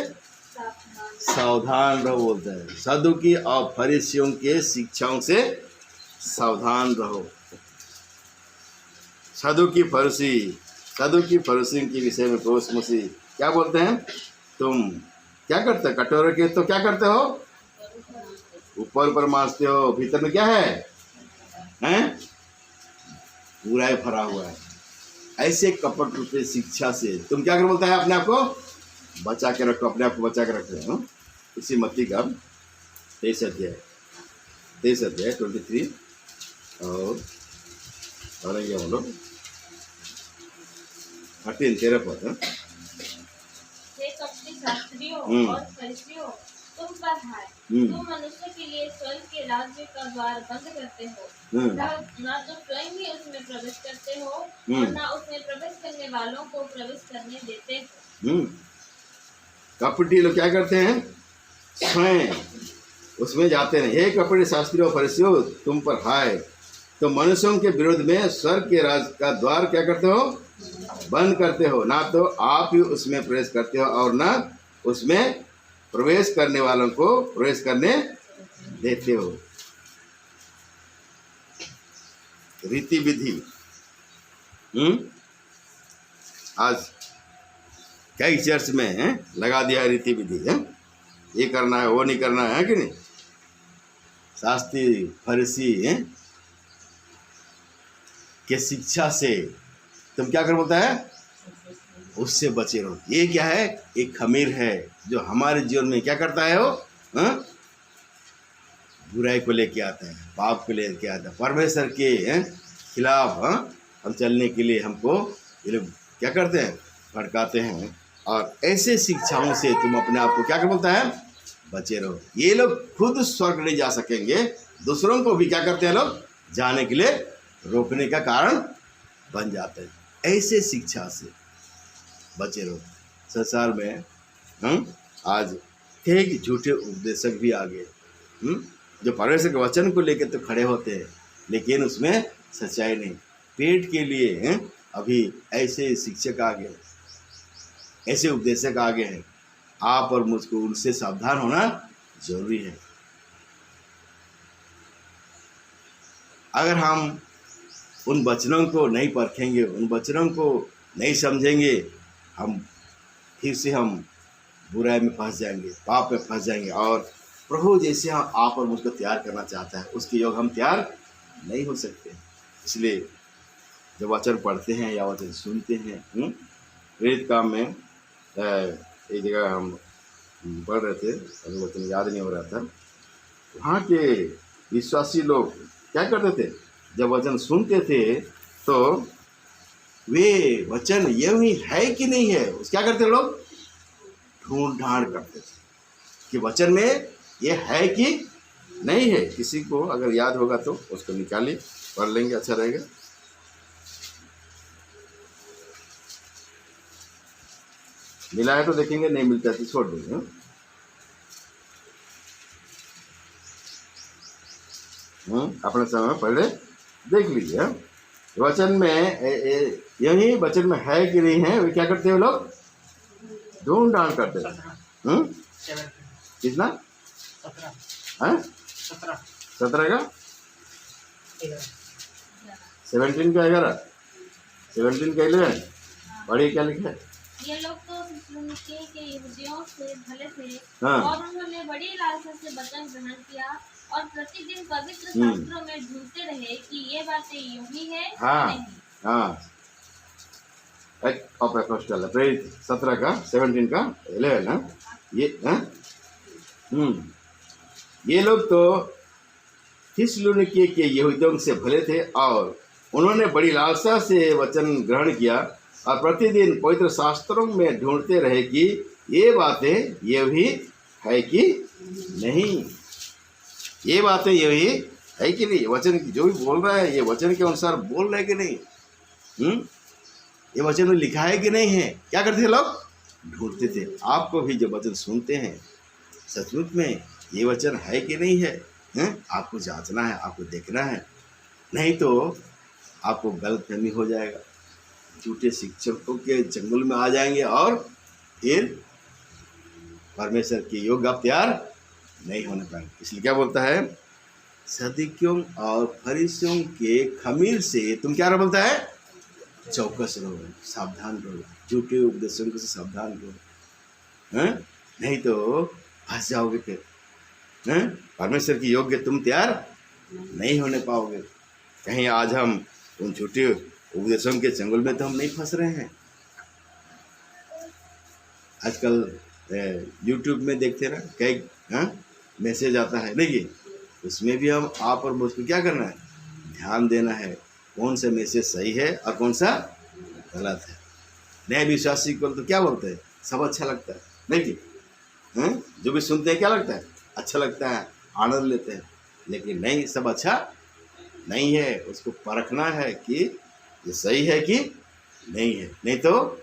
सावधान रहो बोलता है। सदूकी और फरिसियों के शिक्षाओं से सावधान रहो। सदूकी फरिसी के विषय में प्रभु यीशु मसीह क्या बोलते हैं? तुम क्या करते हो? कटोरे के तो क्या करते हो? ऊपर ऊपर मारते हो, भीतर में क्या है? हैं? बुराई भरा हुआ है। ऐसे कपट रूपी शिक्षा से तुम क्या कर बोलता है? अपने आप को बचा के रखो, अपने आप को बचा के रखो। इसी मत्ती का 23 अध्याय 23 और क्या बोलो 13 पद। हे कपटी शास्त्रियों और फरिसियों, तुम पर हाय, तुम मनुष्य के लिए स्वर्ग के राज्य का द्वार बंद करते हो, ना तो स्वयं ही उसमें प्रवेश करते हो और ना उसमें प्रवेश करने वालों को प्रवेश करने देते हो। कपटी लोग क्या करते हैं? स्वयं उसमें जाते नहीं। हे कपटी शास्त्रियों और फरिसियों, तुम पर हाय, तो मनुष्यों के विरोध में स्वर्ग के राज का द्वार क्या करते हो? बंद करते हो, ना तो आप ही उसमें प्रवेश करते हो और ना उसमें प्रवेश करने वालों को प्रवेश करने देते हो। रीति विधि आज कई चर्च में लगा दिया रीति विधि है। ये करना है, वो नहीं करना है कि नहीं? शास्त्री फरीसी के शिक्षा से तुम क्या कर बोलता है? उससे बचे रहो। ये क्या है? एक खमीर है जो हमारे जीवन में क्या करता है? वो बुराई को लेके आता है, पाप को लेके आता है। परमेश्वर के खिलाफ हम चलने के लिए हमको ये लोग क्या करते हैं? भड़काते हैं। और ऐसे शिक्षाओं से तुम अपने आप को क्या कर बोलता है? बचे रहो। ये लोग खुद स्वर्ग नहीं जा सकेंगे, दूसरों को भी क्या करते हैं? लोग जाने के लिए रोकने का कारण बन जाते हैं। ऐसे शिक्षा से बचे रहो। संसार में आज कई झूठे उपदेशक भी आ गए जो परमेश्वर के वचन को लेकर तो खड़े होते हैं, लेकिन उसमें सच्चाई नहीं। पेट के लिए अभी ऐसे शिक्षक आ गए, ऐसे उपदेशक आ गए हैं। आप और मुझको उनसे सावधान होना जरूरी है। अगर हम उन वचनों को नहीं परखेंगे, उन वचनों को नहीं समझेंगे, हम फिर से हम बुराई में फंस जाएंगे, पाप में फंस जाएंगे। और प्रभु जैसे आप और मुझको तैयार करना चाहता है, उसके योग हम तैयार नहीं हो सकते। इसलिए जब वचन पढ़ते हैं या वचन सुनते हैं, प्रेरित काम में एक जगह हम पढ़ रहे थे, अभी वचन याद नहीं हो रहा था। वहाँ के विश्वासी लोग क्या करते थे? जब वचन सुनते थे तो वे वचन ये ही है कि नहीं है, उस क्या करते लोग? ढूंढ ढांड करते थे कि वचन में ये है कि नहीं है। किसी को अगर याद होगा तो उसको निकालिए, पढ़ लेंगे, अच्छा रहेगा। मिला है तो देखेंगे, नहीं मिलता है तो छोड़ देंगे। अपने समय पहले देख लीजिए। वचन में यही वचन में है कि नहीं है, वे क्या करते हैं लोग? ढूंढ ढांड करते हैं। कितना? 17 का 17 का 11 17 का 11 पढ़िए क्या लिखा है। ये लोग तो थिस्सलुनीके के यहूदियों से भले थे हाँ। और उन्होंने बड़ी लालसा से वचन ग्रहण किया और प्रतिदिन पवित्र शास्त्रों में ढूंढते रहे कि ये बातें यूं ही है हाँ नहीं। हाँ ऑफ अपोस्टल प्रेरित 17 का 17 का 11 ना ये ये लोग तो थिस्सलुनीके के यहूदियों से भले थे और उन्होंने बड़ी लालसा से वचन ग्रहण किया और प्रतिदिन पवित्र शास्त्रों में ढूंढते रहे कि ये बातें ये भी है कि नहीं, ये बातें ये भी है कि नहीं, वचन जो भी बोल रहा है ये वचन के अनुसार बोल रहा है कि नहीं, ये वचन में लिखा है कि नहीं है। क्या करते थे लोग? ढूंढते थे। आपको भी जब वचन सुनते हैं सचमुच में ये वचन है कि नहीं है, आपको जांचना है, आपको देखना है, नहीं तो आपको गलतफहमी हो जाएगा, झूठे शिक्षकों के जंगल में आ जाएंगे और फिर परमेश्वर के योग्य आप तैयार नहीं होने पाएंगे। इसलिए क्या बोलता है? सदूकियों और फरीसियों के खमीर से तुम क्या बोलता है? चौकस रहो, सावधान रहो, झूठे उपदेशों से सावधान रहो, नहीं तो फंस जाओगे फिर, परमेश्वर की योग्य तुम तैयार नहीं होने पाओगे। कहीं आज हम उन झूठे उपदेशों के जंगल में तो हम नहीं फंस रहे हैं। आजकल यूट्यूब में देखते ना कई मैसेज आता है, देखिए उसमें भी हम आप और मुझको क्या करना है? ध्यान देना है कौन सा मैसेज सही है और कौन सा गलत है। नए विश्वासी को तो क्या बोलते हैं? सब अच्छा लगता है, नहीं कि जो भी सुनते हैं क्या लगता है? अच्छा लगता है, आनंद लेते हैं, लेकिन नहीं, सब अच्छा नहीं है। उसको परखना है कि ये सही है कि नहीं है, नहीं तो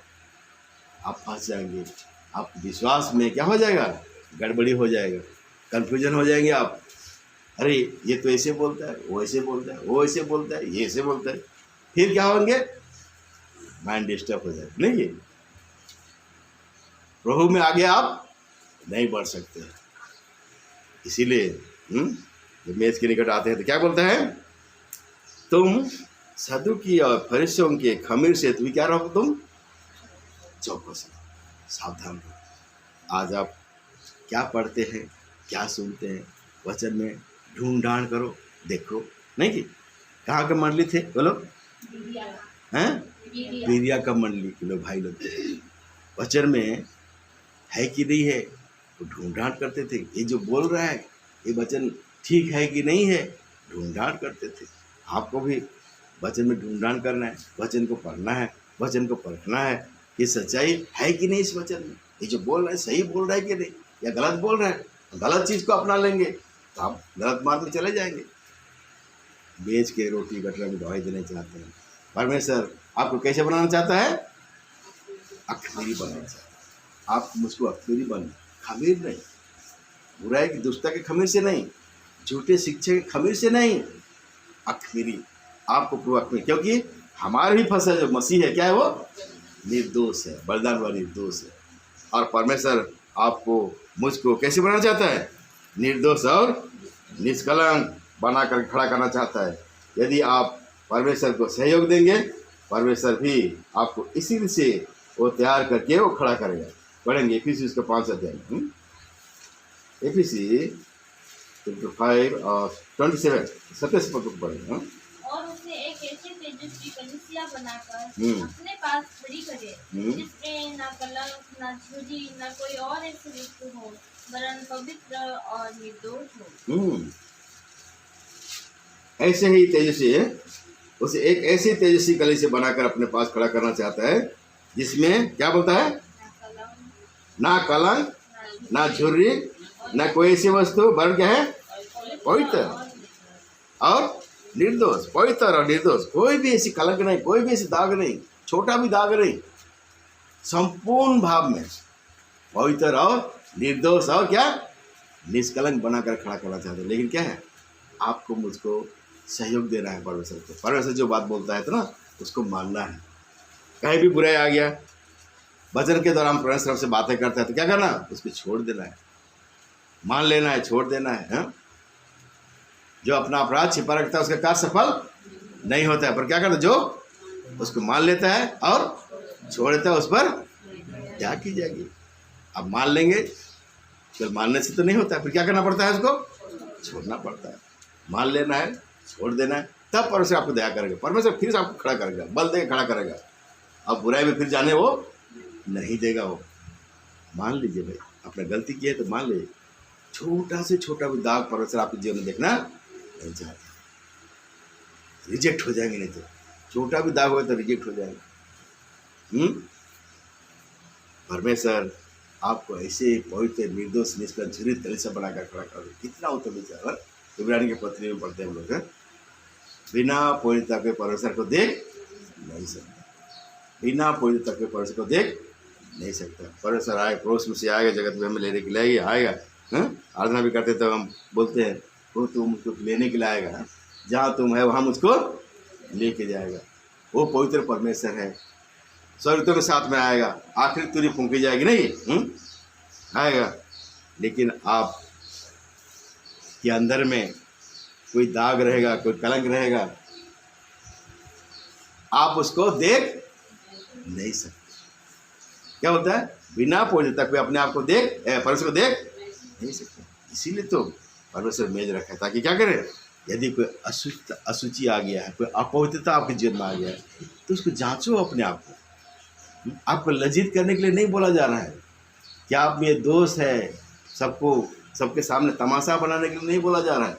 आप फंस जाएंगे। आप विश्वास में क्या हो जाएगा? गड़बड़ी हो जाएगा, कंफ्यूजन हो जाएंगे आप। अरे ये तो ऐसे बोलता है, वो ऐसे बोलता है, वो ऐसे बोलता है, ये ऐसे बोलता है, फिर क्या होंगे? माइंड डिस्टर्ब हो जाएगा। नहीं, प्रभु में आगे आप नहीं बढ़ सकते। इसीलिए जब मेज के निकट आते हैं तो क्या बोलता है? तुम सदूकी और फरीसियों के खमीर से तुम क्या रहो? तुम चौकस रहो, सावधान रहो। आज आप क्या पढ़ते हैं, क्या सुनते हैं, वचन में ढूंढ ढांड करो, देखो। नहीं कि कहाँ के मंडली थे बोलो? हैं? बीरिया का मंडली के लोग, भाई लोग थे। वचन में है कि नहीं है वो ढूंढ ढांड करते थे। ये जो बोल रहा है ये वचन ठीक है कि नहीं है, ढूंढ ढांड करते थे। आपको भी वचन में ढूंढ ढांड करना है, वचन को पढ़ना है, वचन को परखना है कि सच्चाई है कि नहीं इस वचन में। ये जो बोल रहा है सही बोल रहा है कि नहीं, या गलत बोल रहा है। गलत चीज़ को अपना लेंगे तो आप गलत मार्ग में चले जाएंगे। बेच के रोटी गटरा में दवाई देना चाहते हैं। परमेश्वर आपको कैसे बनाना चाहता है? अखमीरी बनाना चाहता है। आप मुझको अखमीरी बनना, खमीर नहीं, बुराई की दुष्टता के खमीर से नहीं, झूठे शिक्षा के खमीर से नहीं, अखमीरी। आपको पूरा अखमीर, क्योंकि हमारे भी फंसा जो मसीह है क्या है? वो निर्दोष है, बलिदान हुआ निर्दोष है। और परमेश्वर आपको मुझको कैसे बनाना चाहता है? निर्दोष और निष्कलंक बनाकर खड़ा करना चाहता है। यदि आप परमेश्वर को सहयोग देंगे, परमेश्वर भी आपको इसी से वो तैयार करके वो खड़ा करेगा। पढ़ेंगे इफिसी उसका 5 अध्याय, इफिसी 5 और 27 27 पद को पढ़ेंगे। और उसे एक ऐसी तेजस्वी कलीसिया बनाकर अपने पास खड़ी करे, जिसमें न कलंक, न झुर्री, न कोई और ऐसी वस्तु हो, वरन पवित्र और निर्दोष हो। ऐसे ही तेजस्वी है, उसे एक ऐसी तेजस्वी कलीसिया बनाकर अपने पास खड़ा करना चाहता है, जिसमें क्या बोलता है? ना कलंक, ना झुर्री, ना कोई ऐसी वस्तु, वरन क्या है? पवित्र और निर्दोष। पवित्र और निर्दोष, कोई भी ऐसी कलंक नहीं, कोई भी ऐसी दाग नहीं, छोटा भी दाग नहीं, संपूर्ण भाव में पवित्र और निर्दोष और क्या? निष्कलंक बनाकर खड़ा करना चाहते हैं। लेकिन क्या है? आपको मुझको सहयोग देना है परमेश्वर को। परमेश्वर जो बात बोलता है तो ना उसको मानना है। कहीं भी बुराई आ गया, वचन के दौरान परमेश्वर से बातें करता है तो क्या करना, उसको छोड़ देना है, मान लेना है, छोड़ देना है, हाँ? जो अपना अपराध छिपा रखता है उसका कार्य सफल नहीं होता है, पर क्या करता है, जो उसको मान लेता है और छोड़ देता है उस पर क्या की जाएगी। अब मान लेंगे, केवल मानने से तो नहीं होता है, फिर क्या करना पड़ता है, उसको छोड़ना पड़ता है। मान लेना है, छोड़ देना है, तब परमेश्वर आपको दया करेगा, परमेश्वर फिर से आपको खड़ा करेगा, बल देकर खड़ा करेगा। अब बुराई में फिर जाने वो नहीं देगा। वो मान लीजिए भाई, अपना गलती की है तो मान लीजिए, छोटा से छोटा भी दाग परमेश्वर आपके जीवन में देखना नहीं चाहते, रिजेक्ट हो जाएंगे, नहीं तो छोटा भी दाग हो तो रिजेक्ट हो जाएगा। परमेश्वर आपको ऐसे पवित्र निर्दोष निष्कलंक झुरित तले से बनाकर खड़ा कर दे। कितना उत्तम विचार इब्रानी के पत्री में पढ़ते हैं हम लोग, बिना पवित्रता के परमेश्वर को देख नहीं सकता, बिना पवित्रता के परमेश्वर को देख नहीं सकता। परमेश्वर आए, पड़ोस में से आएगा, जगत में हमें लेने के लिए आएगा। आराधना भी करते तो हम बोलते हैं, वो तुम मुझको लेने के लिए आएगा, जहाँ तुम है वहाँ मुझको लेके जाएगा। वो पवित्र परमेश्वर है, स्वर्गदूतों के साथ में आएगा, आखिरी तुरी फूंकी जाएगी नहीं, आएगा। लेकिन आप के अंदर में कोई दाग रहेगा, कोई कलंक रहेगा, आप उसको देख नहीं सकते। क्या होता है, बिना पवित्रता कोई अपने आप को देख, परमेश्वर को देख नहीं सकता। इसीलिए तो परमेश्वर मेज रखा है, ताकि क्या करे, यदि कोई अशुचि आ गया है, कोई अपवित्रता आपके जीवन में आ गया है, तो उसको जांचो अपने आप को। आपको लज्जित करने के लिए नहीं बोला जा रहा है कि आप में ये दोष है, सबके सामने तमाशा बनाने के लिए नहीं बोला जा रहा है।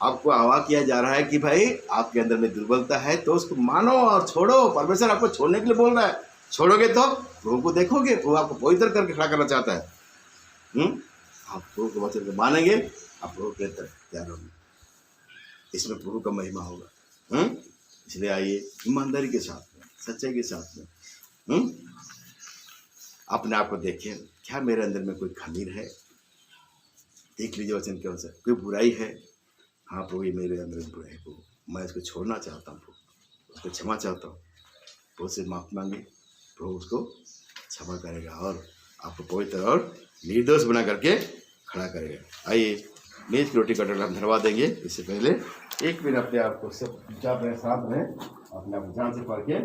आपको आह्वान किया जा रहा है कि भाई आपके अंदर में दुर्बलता है तो उसको मानो और छोड़ो। परमेश्वर आपको छोड़ने के लिए बोल रहा है, छोड़ोगे तो प्रभु को देखोगे, प्रभु आपको पवित्र करके खड़ा करना चाहता है। आप प्रभु के वचन को मानेंगे, आप प्रभु के तरफ तैयार होंगे, इसमें प्रभु का महिमा होगा। इसलिए आइए ईमानदारी के साथ में, सच्चाई के साथ में अपने आप को देखें, क्या मेरे अंदर में कोई खमीर है, देख लीजिए वचन के अनुसार। कोई बुराई है, हाँ प्रभु ये मेरे अंदर में बुराई है, प्रभु मैं इसको छोड़ना चाहता हूँ, प्रभु उसको क्षमा चाहता हूँ। प्रभु से माफ़ी मांगे, प्रभु उसको क्षमा करेगा और आपको पवित्र और निर्दोष बना करके खड़ा करेगा। आइए मेज की रोटी कटोरा हम धरवा देंगे। इससे पहले एक मिनट अपने आप को सब साथ में अपने आप जान से पढ़ के